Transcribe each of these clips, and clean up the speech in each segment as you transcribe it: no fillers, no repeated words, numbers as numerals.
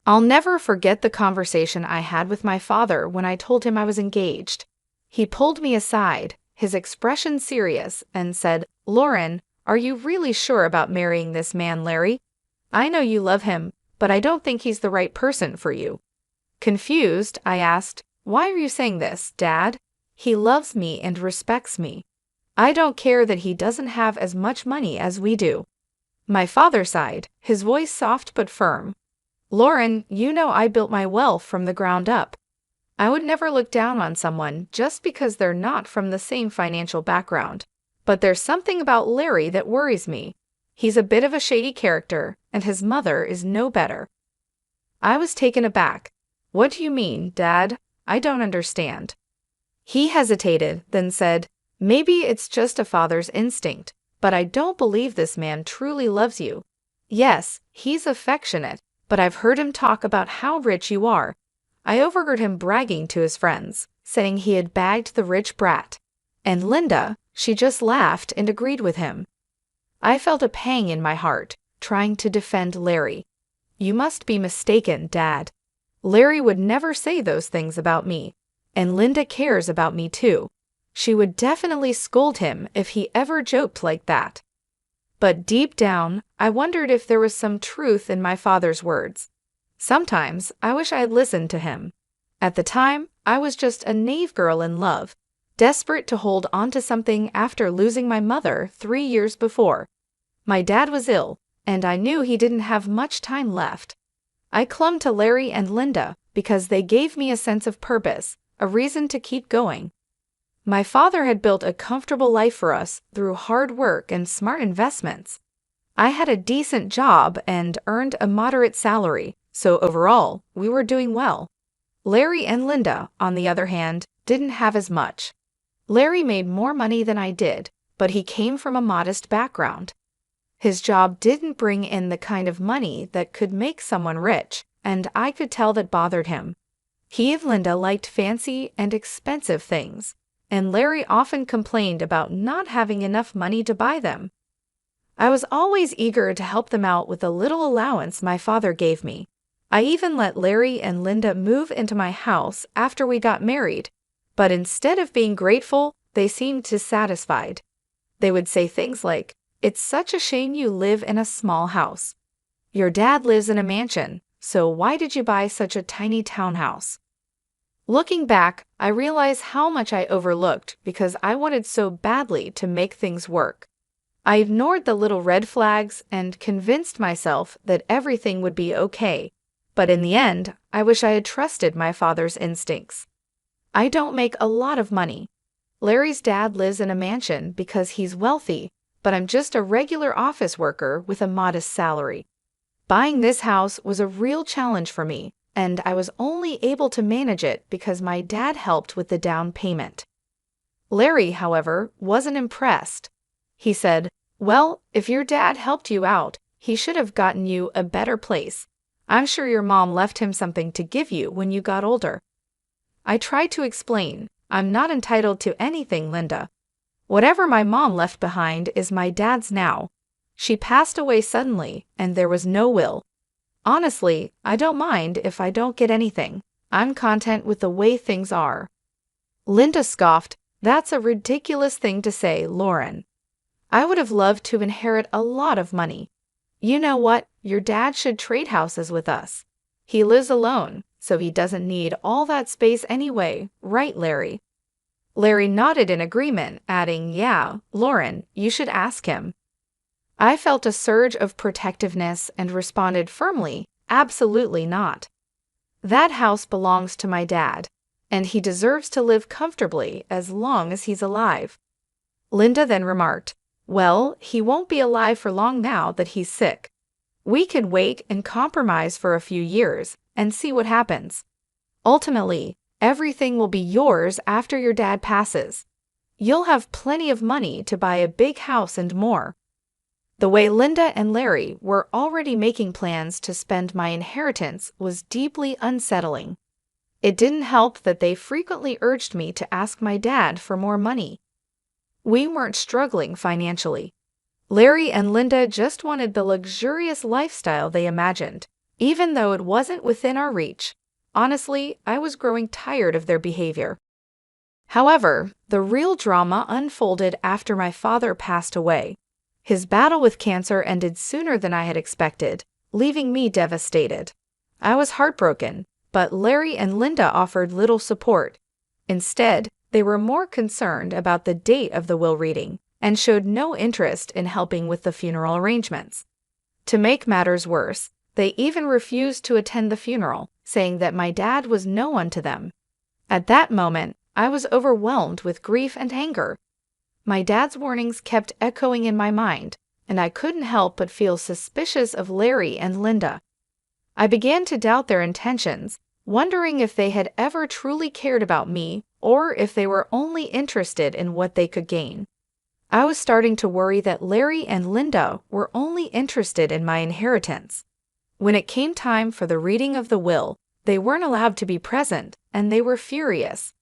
I'll never forget the conversation I had with my father when I told him I was engaged. He pulled me aside, his expression serious, and said, "Lauren, are you really sure about marrying this man, Larry? I know you love him, but I don't think he's the right person for you." Confused, I asked, "Why are you saying this, Dad? He loves me and respects me. I don't care that he doesn't have as much money as we do." My father sighed, his voice soft but firm. "Lauren, you know I built my wealth from the ground up. I would never look down on someone just because they're not from the same financial background. But there's something about Larry that worries me. He's a bit of a shady character, and his mother is no better." I was taken aback. "What do you mean, Dad? I don't understand." He hesitated, then said, "Maybe it's just a father's instinct, but I don't believe this man truly loves you. Yes, he's affectionate, but I've heard him talk about how rich you are. I overheard him bragging to his friends, saying he had bagged the rich brat. And Linda, she just laughed and agreed with him." I felt a pang in my heart, trying to defend Larry. "You must be mistaken, Dad. Larry would never say those things about me, and Linda cares about me too. She would definitely scold him if he ever joked like that." But deep down, I wondered if there was some truth in my father's words. Sometimes I wish I had listened to him. At the time, I was just a naive girl in love, desperate to hold on to something after losing my mother 3 years before. My dad was ill, and I knew he didn't have much time left. I clung to Larry and Linda because they gave me a sense of purpose, a reason to keep going. My father had built a comfortable life for us through hard work and smart investments. I had a decent job and earned a moderate salary, so overall, we were doing well. Larry and Linda, on the other hand, didn't have as much. Larry made more money than I did, but he came from a modest background. His job didn't bring in the kind of money that could make someone rich, and I could tell that bothered him. He and Linda liked fancy and expensive things, and Larry often complained about not having enough money to buy them. I was always eager to help them out with the little allowance my father gave me. I even let Larry and Linda move into my house after we got married, but instead of being grateful, they seemed dissatisfied. They would say things like, "It's such a shame you live in a small house. Your dad lives in a mansion, so why did you buy such a tiny townhouse?" Looking back, I realize how much I overlooked because I wanted so badly to make things work. I ignored the little red flags and convinced myself that everything would be okay, but in the end, I wish I had trusted my father's instincts. I don't make a lot of money. Larry's dad lives in a mansion because he's wealthy, but I'm just a regular office worker with a modest salary. Buying this house was a real challenge for me, and I was only able to manage it because my dad helped with the down payment. Larry, however, wasn't impressed. He said, "Well, if your dad helped you out, he should have gotten you a better place. I'm sure your mom left him something to give you when you got older." I tried to explain, "I'm not entitled to anything, Linda. Whatever my mom left behind is my dad's now. She passed away suddenly, and there was no will. Honestly, I don't mind if I don't get anything. I'm content with the way things are." Linda scoffed, "That's a ridiculous thing to say, Lauren. I would have loved to inherit a lot of money. You know what? Your dad should trade houses with us. He lives alone, so he doesn't need all that space anyway, right, Larry?" Larry nodded in agreement, adding, "Yeah, Lauren, you should ask him." I felt a surge of protectiveness and responded firmly, "Absolutely not. That house belongs to my dad, and he deserves to live comfortably as long as he's alive." Linda then remarked, "Well, he won't be alive for long now that he's sick. We can wait and compromise for a few years and see what happens. Ultimately, everything will be yours after your dad passes. You'll have plenty of money to buy a big house and more." The way Linda and Larry were already making plans to spend my inheritance was deeply unsettling. It didn't help that they frequently urged me to ask my dad for more money. We weren't struggling financially. Larry and Linda just wanted the luxurious lifestyle they imagined, even though it wasn't within our reach. Honestly, I was growing tired of their behavior. However, the real drama unfolded after my father passed away. His battle with cancer ended sooner than I had expected, leaving me devastated. I was heartbroken, but Larry and Linda offered little support. Instead, they were more concerned about the date of the will reading and showed no interest in helping with the funeral arrangements. To make matters worse, they even refused to attend the funeral, saying that my dad was no one to them. At that moment, I was overwhelmed with grief and anger. My dad's warnings kept echoing in my mind, and I couldn't help but feel suspicious of Larry and Linda. I began to doubt their intentions, wondering if they had ever truly cared about me or if they were only interested in what they could gain. I was starting to worry that Larry and Linda were only interested in my inheritance. When it came time for the reading of the will, they weren't allowed to be present, and they were furious.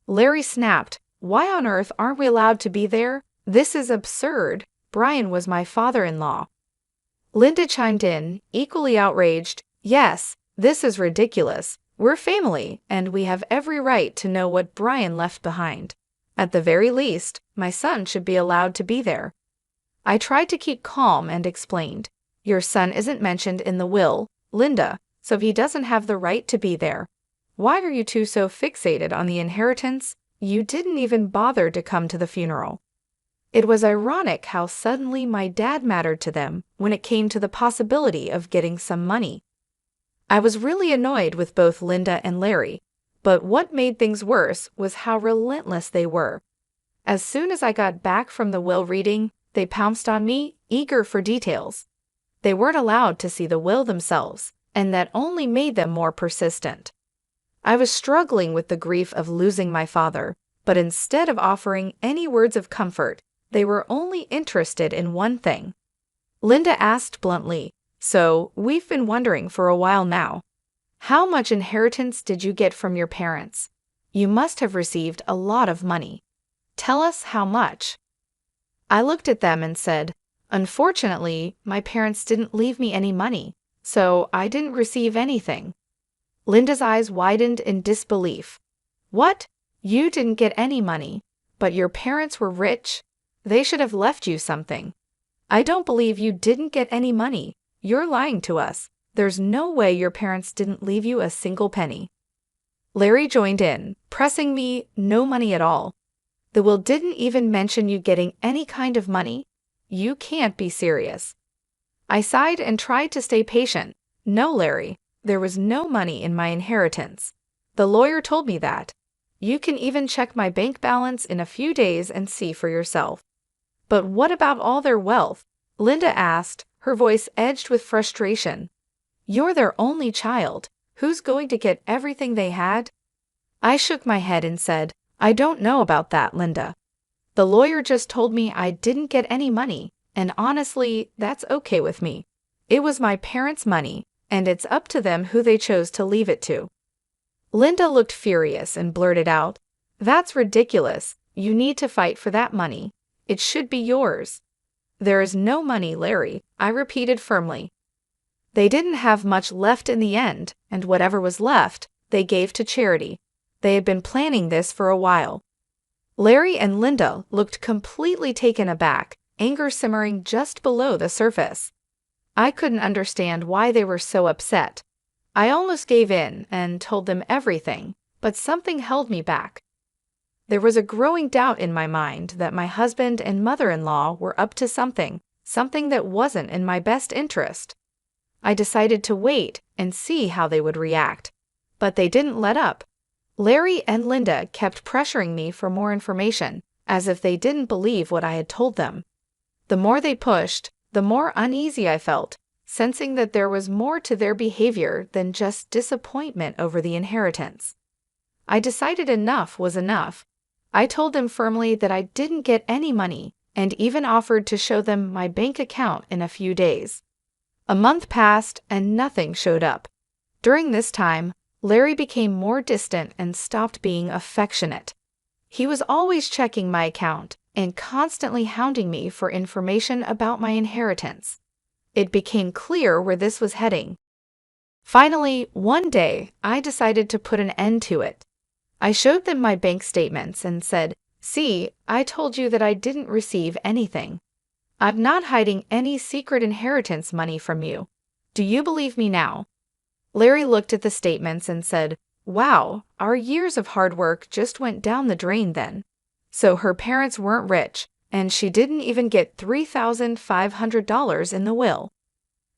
Larry snapped, "Why on earth aren't we allowed to be there? This is absurd. Brian was my father-in-law." Linda chimed in, equally outraged, "Yes, this is ridiculous. We're family, and we have every right to know what Brian left behind. At the very least, my son should be allowed to be there." I tried to keep calm and explained, "Your son isn't mentioned in the will, Linda, so he doesn't have the right to be there. Why are you two so fixated on the inheritance? You didn't even bother to come to the funeral." It was ironic how suddenly my dad mattered to them when it came to the possibility of getting some money. I was really annoyed with both Linda and Larry, but what made things worse was how relentless they were. As soon as I got back from the will reading, they pounced on me, eager for details. They weren't allowed to see the will themselves, and that only made them more persistent. I was struggling with the grief of losing my father, but instead of offering any words of comfort, they were only interested in one thing. Linda asked bluntly, "So, we've been wondering for a while now. How much inheritance did you get from your parents? You must have received a lot of money. Tell us how much." I looked at them and said, "Unfortunately, my parents didn't leave me any money, so I didn't receive anything." Linda's eyes widened in disbelief. "What? You didn't get any money, but your parents were rich? They should have left you something. I don't believe you didn't get any money. You're lying to us. There's no way your parents didn't leave you a single penny." Larry joined in, pressing me, "No money at all. The will didn't even mention you getting any kind of money. You can't be serious." I sighed and tried to stay patient. "No, Larry, there was no money in my inheritance. The lawyer told me that. You can even check my bank balance in a few days and see for yourself." "But what about all their wealth?" Linda asked, her voice edged with frustration. "You're their only child. Who's going to get everything they had?" I shook my head and said, "I don't know about that, Linda. The lawyer just told me I didn't get any money, and honestly, that's okay with me. It was my parents' money, and it's up to them who they chose to leave it to." Linda looked furious and blurted out, "That's ridiculous. You need to fight for that money. It should be yours." "There is no money, Larry," I repeated firmly. They didn't have much left in the end, and whatever was left, they gave to charity. They had been planning this for a while. Larry and Linda looked completely taken aback, anger simmering just below the surface. I couldn't understand why they were so upset. I almost gave in and told them everything, but something held me back. There was a growing doubt in my mind that my husband and mother-in-law were up to something that wasn't in my best interest. I decided to wait and see how they would react, but they didn't let up. Larry and Linda kept pressuring me for more information, as if they didn't believe what I had told them. The more they pushed, the more uneasy I felt, sensing that there was more to their behavior than just disappointment over the inheritance. I decided enough was enough. I told them firmly that I didn't get any money, and even offered to show them my bank account in a few days. A month passed and nothing showed up. During this time, Larry became more distant and stopped being affectionate. He was always checking my account and constantly hounding me for information about my inheritance. It became clear where this was heading. Finally, one day, I decided to put an end to it. I showed them my bank statements and said, "See, I told you that I didn't receive anything. I'm not hiding any secret inheritance money from you. Do you believe me now?" Larry looked at the statements and said, "Wow, our years of hard work just went down the drain then. So her parents weren't rich, and she didn't even get $3,500 in the will.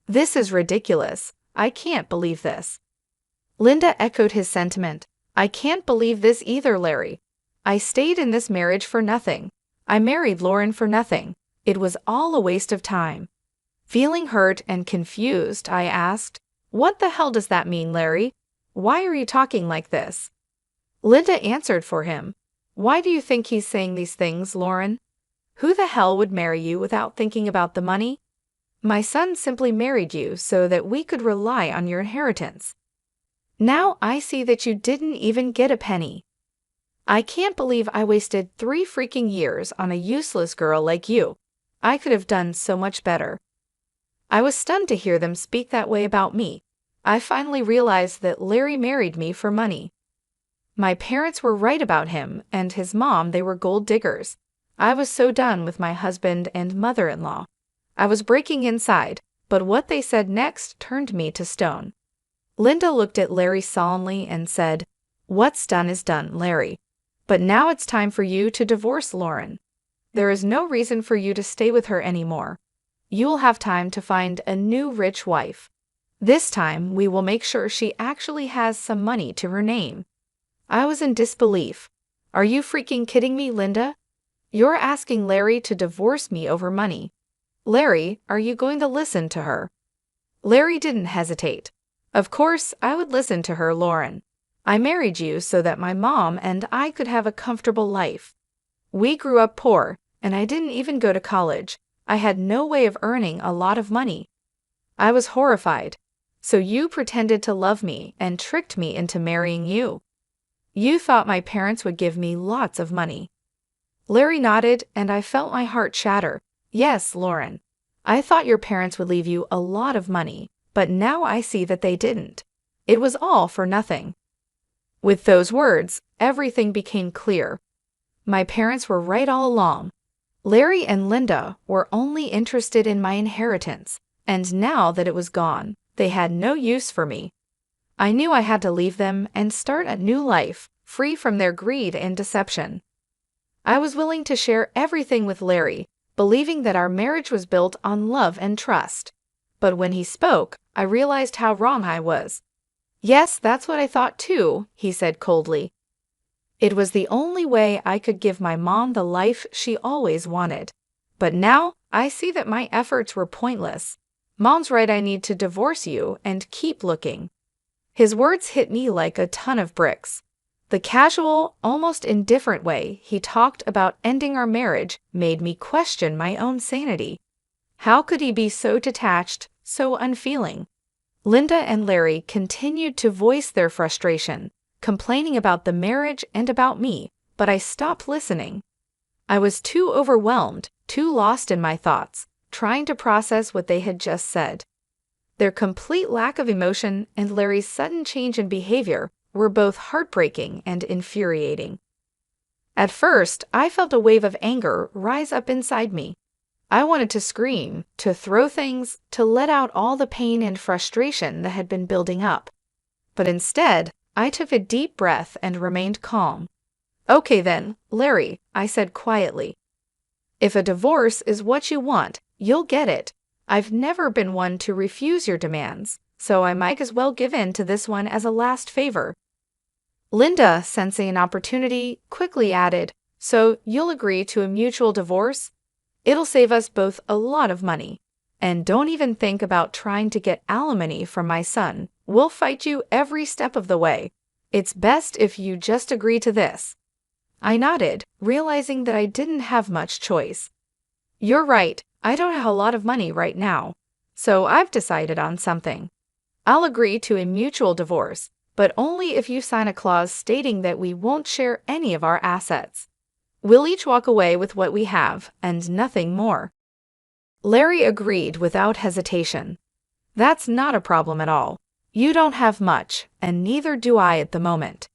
This is ridiculous. I can't believe this." Linda echoed his sentiment. "I can't believe this either, Larry. I stayed in this marriage for nothing. I married Lauren for nothing. It was all a waste of time." Feeling hurt and confused, I asked, "What the hell does that mean, Larry? Why are you talking like this?" Linda answered for him. "Why do you think he's saying these things, Lauren? Who the hell would marry you without thinking about the money? My son simply married you so that we could rely on your inheritance. Now I see that you didn't even get a penny. I can't believe I wasted 3 freaking years on a useless girl like you. I could have done so much better." I was stunned to hear them speak that way about me. I finally realized that Larry married me for money. My parents were right about him and his mom. They were gold diggers. I was so done with my husband and mother-in-law. I was breaking inside, but what they said next turned me to stone. Linda looked at Larry solemnly and said, "What's done is done, Larry. But now it's time for you to divorce Lauren. There is no reason for you to stay with her anymore. You will have time to find a new rich wife. This time, we will make sure she actually has some money to her name." I was in disbelief. "Are you freaking kidding me, Linda? You're asking Larry to divorce me over money. Larry, are you going to listen to her?" Larry didn't hesitate. "Of course, I would listen to her, Lauren. I married you so that my mom and I could have a comfortable life. We grew up poor, and I didn't even go to college. I had no way of earning a lot of money." I was horrified. "So you pretended to love me and tricked me into marrying you? You thought my parents would give me lots of money?" Larry nodded, and I felt my heart shatter. "Yes, Lauren. I thought your parents would leave you a lot of money, but now I see that they didn't. It was all for nothing." With those words, everything became clear. My parents were right all along. Larry and Linda were only interested in my inheritance, and now that it was gone, they had no use for me. I knew I had to leave them and start a new life, free from their greed and deception. I was willing to share everything with Larry, believing that our marriage was built on love and trust. But when he spoke, I realized how wrong I was. "Yes, that's what I thought too," he said coldly. "It was the only way I could give my mom the life she always wanted. But now I see that my efforts were pointless. Mom's right, I need to divorce you and keep looking." His words hit me like a ton of bricks. The casual, almost indifferent way he talked about ending our marriage made me question my own sanity. How could he be so detached, so unfeeling? Linda and Larry continued to voice their frustration, complaining about the marriage and about me, but I stopped listening. I was too overwhelmed, too lost in my thoughts, trying to process what they had just said. Their complete lack of emotion and Larry's sudden change in behavior were both heartbreaking and infuriating. At first, I felt a wave of anger rise up inside me. I wanted to scream, to throw things, to let out all the pain and frustration that had been building up. But instead, I took a deep breath and remained calm. "Okay then, Larry," I said quietly. "If a divorce is what you want, you'll get it. I've never been one to refuse your demands, so I might as well give in to this one as a last favor." Linda, sensing an opportunity, quickly added, "So you'll agree to a mutual divorce? It'll save us both a lot of money. And don't even think about trying to get alimony from my son. We'll fight you every step of the way. It's best if you just agree to this." I nodded, realizing that I didn't have much choice. "You're right, I don't have a lot of money right now. So I've decided on something. I'll agree to a mutual divorce, but only if you sign a clause stating that we won't share any of our assets. We'll each walk away with what we have, and nothing more." Larry agreed without hesitation. "That's not a problem at all. You don't have much, and neither do I at the moment.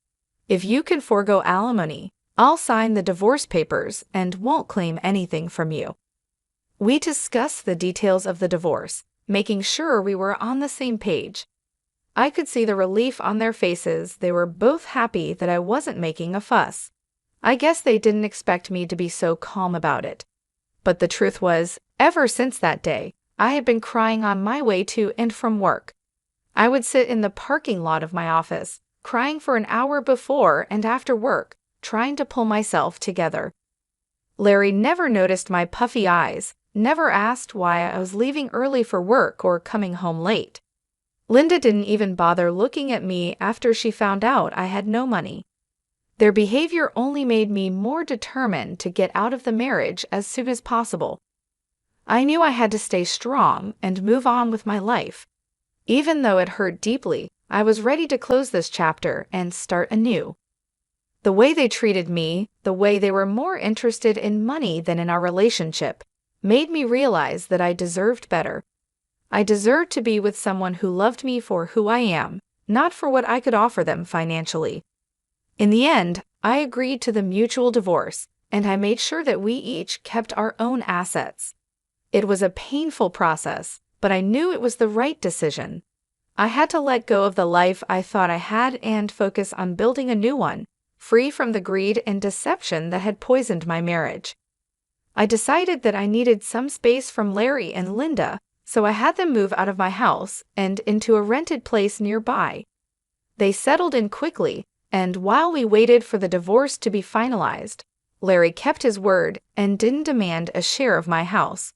If you can forego alimony, I'll sign the divorce papers and won't claim anything from you." We discussed the details of the divorce, making sure we were on the same page. I could see the relief on their faces. They were both happy that I wasn't making a fuss. I guess they didn't expect me to be so calm about it. But the truth was, ever since that day, I had been crying on my way to and from work. I would sit in the parking lot of my office, crying for an hour before and after work, trying to pull myself together. Larry never noticed my puffy eyes, never asked why I was leaving early for work or coming home late. Linda didn't even bother looking at me after she found out I had no money. Their behavior only made me more determined to get out of the marriage as soon as possible. I knew I had to stay strong and move on with my life. Even though it hurt deeply, I was ready to close this chapter and start anew. The way they treated me, the way they were more interested in money than in our relationship, made me realize that I deserved better. I deserved to be with someone who loved me for who I am, not for what I could offer them financially. In the end, I agreed to the mutual divorce, and I made sure that we each kept our own assets. It was a painful process, but I knew it was the right decision. I had to let go of the life I thought I had and focus on building a new one, free from the greed and deception that had poisoned my marriage. I decided that I needed some space from Larry and Linda, so I had them move out of my house and into a rented place nearby. They settled in quickly, and while we waited for the divorce to be finalized, Larry kept his word and didn't demand a share of my house.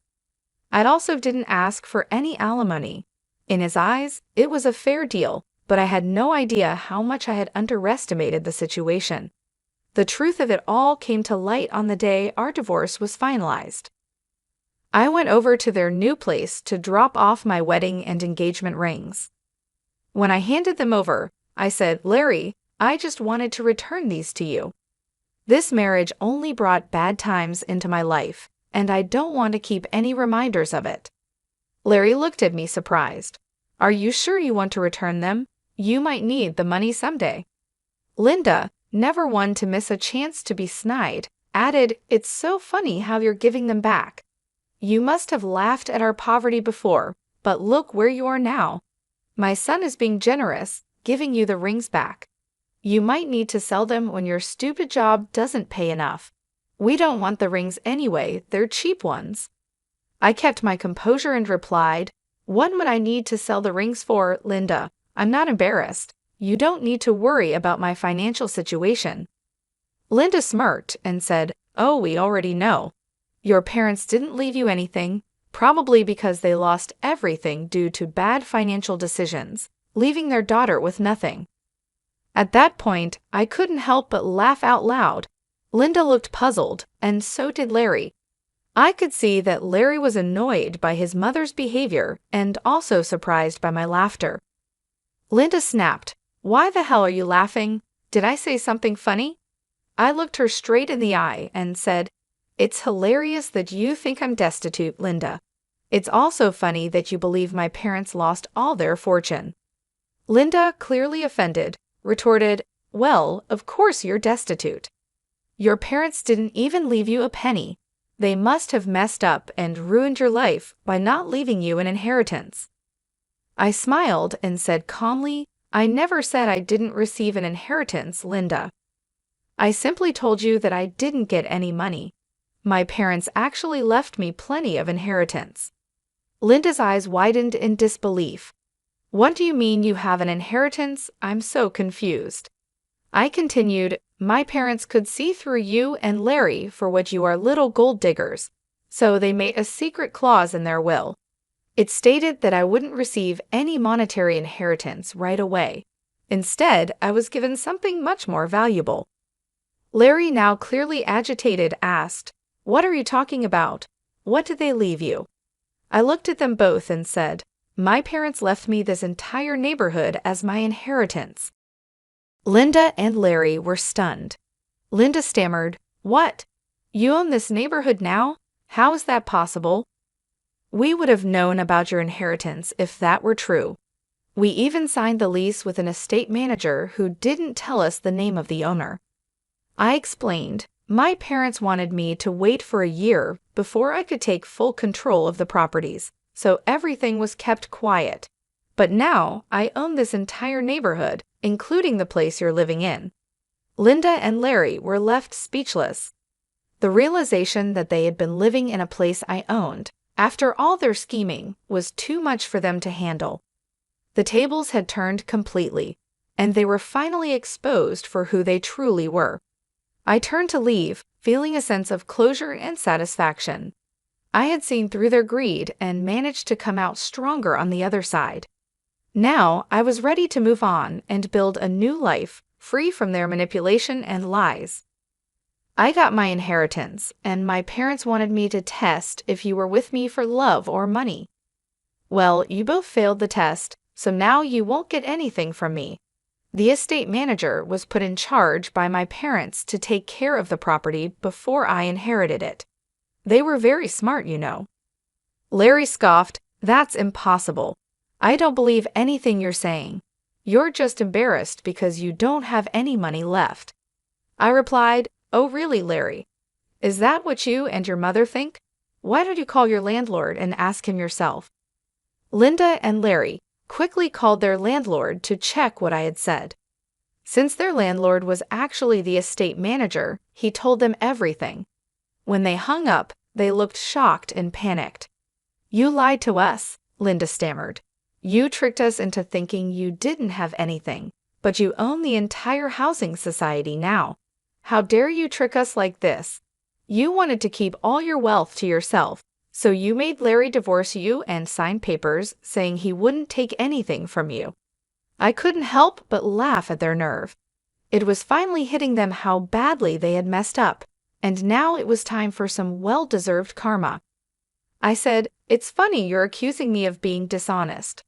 I also didn't ask for any alimony. In his eyes, it was a fair deal, but I had no idea how much I had underestimated the situation. The truth of it all came to light on the day our divorce was finalized. I went over to their new place to drop off my wedding and engagement rings. When I handed them over, I said, "Larry, I just wanted to return these to you. This marriage only brought bad times into my life, and I don't want to keep any reminders of it." Larry looked at me surprised. "Are you sure you want to return them? You might need the money someday." Linda, never one to miss a chance to be snide, added, "It's so funny how you're giving them back. You must have laughed at our poverty before, but look where you are now. My son is being generous, giving you the rings back. You might need to sell them when your stupid job doesn't pay enough. We don't want the rings anyway, they're cheap ones." I kept my composure and replied, "What would I need to sell the rings for, Linda? I'm not embarrassed. You don't need to worry about my financial situation." Linda smirked and said, "Oh, we already know. Your parents didn't leave you anything, probably because they lost everything due to bad financial decisions, leaving their daughter with nothing." At that point, I couldn't help but laugh out loud. Linda looked puzzled, and so did Larry. I could see that Larry was annoyed by his mother's behavior and also surprised by my laughter. Linda snapped, "Why the hell are you laughing? Did I say something funny?" I looked her straight in the eye and said, "It's hilarious that you think I'm destitute, Linda. It's also funny that you believe my parents lost all their fortune." Linda, clearly offended, retorted, "Well, of course you're destitute. Your parents didn't even leave you a penny. They must have messed up and ruined your life by not leaving you an inheritance." I smiled and said calmly, "I never said I didn't receive an inheritance, Linda. I simply told you that I didn't get any money. My parents actually left me plenty of inheritance." Linda's eyes widened in disbelief. "What do you mean you have an inheritance? I'm so confused." I continued, "My parents could see through you and Larry for what you are, little gold diggers, so they made a secret clause in their will. It stated that I wouldn't receive any monetary inheritance right away. Instead, I was given something much more valuable." Larry, now clearly agitated, asked, "What are you talking about? What did they leave you?" I looked at them both and said, "My parents left me this entire neighborhood as my inheritance." Linda and Larry were stunned. Linda stammered, "What? You own this neighborhood now? How is that possible?" "We would have known about your inheritance if that were true. We even signed the lease with an estate manager who didn't tell us the name of the owner. I explained, my parents wanted me to wait for a year before I could take full control of the properties, so everything was kept quiet. But now I own this entire neighborhood, including the place you're living in. Linda and Larry were left speechless. The realization that they had been living in a place I owned, after all their scheming, was too much for them to handle. The tables had turned completely, and they were finally exposed for who they truly were. I turned to leave, feeling a sense of closure and satisfaction. I had seen through their greed and managed to come out stronger on the other side. Now I was ready to move on and build a new life, free from their manipulation and lies. I got my inheritance, and my parents wanted me to test if you were with me for love or money. Well, you both failed the test, so now you won't get anything from me. The estate manager was put in charge by my parents to take care of the property before I inherited it. They were very smart, you know. Larry scoffed, "That's impossible. I don't believe anything you're saying. You're just embarrassed because you don't have any money left." I replied, "Oh really, Larry? Is that what you and your mother think? Why don't you call your landlord and ask him yourself?" Linda and Larry quickly called their landlord to check what I had said. Since their landlord was actually the estate manager, he told them everything. When they hung up, they looked shocked and panicked. "You lied to us," Linda stammered. "You tricked us into thinking you didn't have anything, but you own the entire housing society now. How dare you trick us like this? You wanted to keep all your wealth to yourself, so you made Larry divorce you and sign papers saying he wouldn't take anything from you." I couldn't help but laugh at their nerve. It was finally hitting them how badly they had messed up, and now it was time for some well-deserved karma. I said, "It's funny you're accusing me of being dishonest.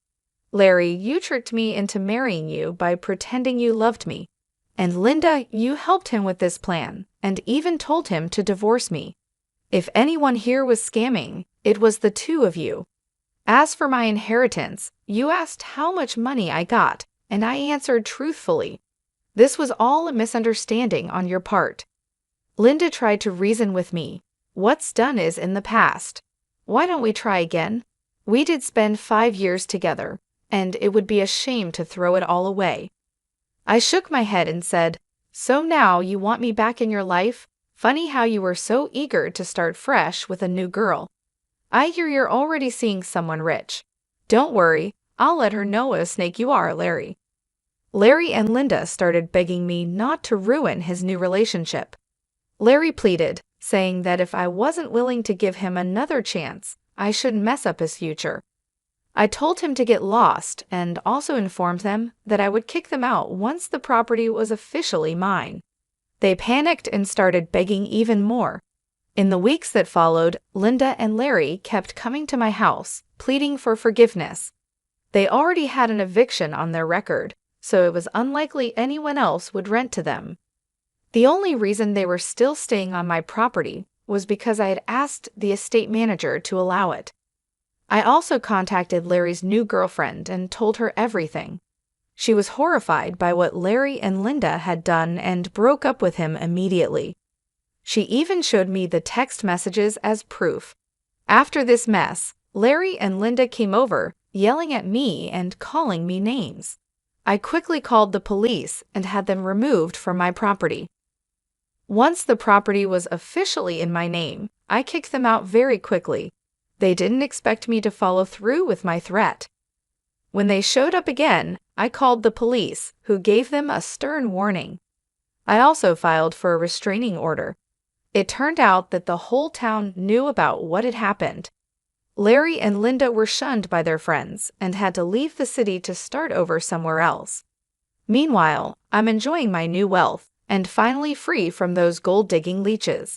Larry, you tricked me into marrying you by pretending you loved me. And Linda, you helped him with this plan, and even told him to divorce me. If anyone here was scamming, it was the two of you. As for my inheritance, you asked how much money I got, and I answered truthfully. This was all a misunderstanding on your part." Linda tried to reason with me. "What's done is in the past. Why don't we try again? We did spend 5 years together, and it would be a shame to throw it all away." I shook my head and said, "So now you want me back in your life? Funny how you were so eager to start fresh with a new girl. I hear you're already seeing someone rich. Don't worry, I'll let her know what a snake you are, Larry." Larry and Linda started begging me not to ruin his new relationship. Larry pleaded, saying that if I wasn't willing to give him another chance, I shouldn't mess up his future. I told him to get lost and also informed them that I would kick them out once the property was officially mine. They panicked and started begging even more. In the weeks that followed, Linda and Larry kept coming to my house, pleading for forgiveness. They already had an eviction on their record, so it was unlikely anyone else would rent to them. The only reason they were still staying on my property was because I had asked the estate manager to allow it. I also contacted Larry's new girlfriend and told her everything. She was horrified by what Larry and Linda had done and broke up with him immediately. She even showed me the text messages as proof. After this mess, Larry and Linda came over, yelling at me and calling me names. I quickly called the police and had them removed from my property. Once the property was officially in my name, I kicked them out very quickly. They didn't expect me to follow through with my threat. When they showed up again, I called the police, who gave them a stern warning. I also filed for a restraining order. It turned out that the whole town knew about what had happened. Larry and Linda were shunned by their friends and had to leave the city to start over somewhere else. Meanwhile, I'm enjoying my new wealth and finally free from those gold-digging leeches.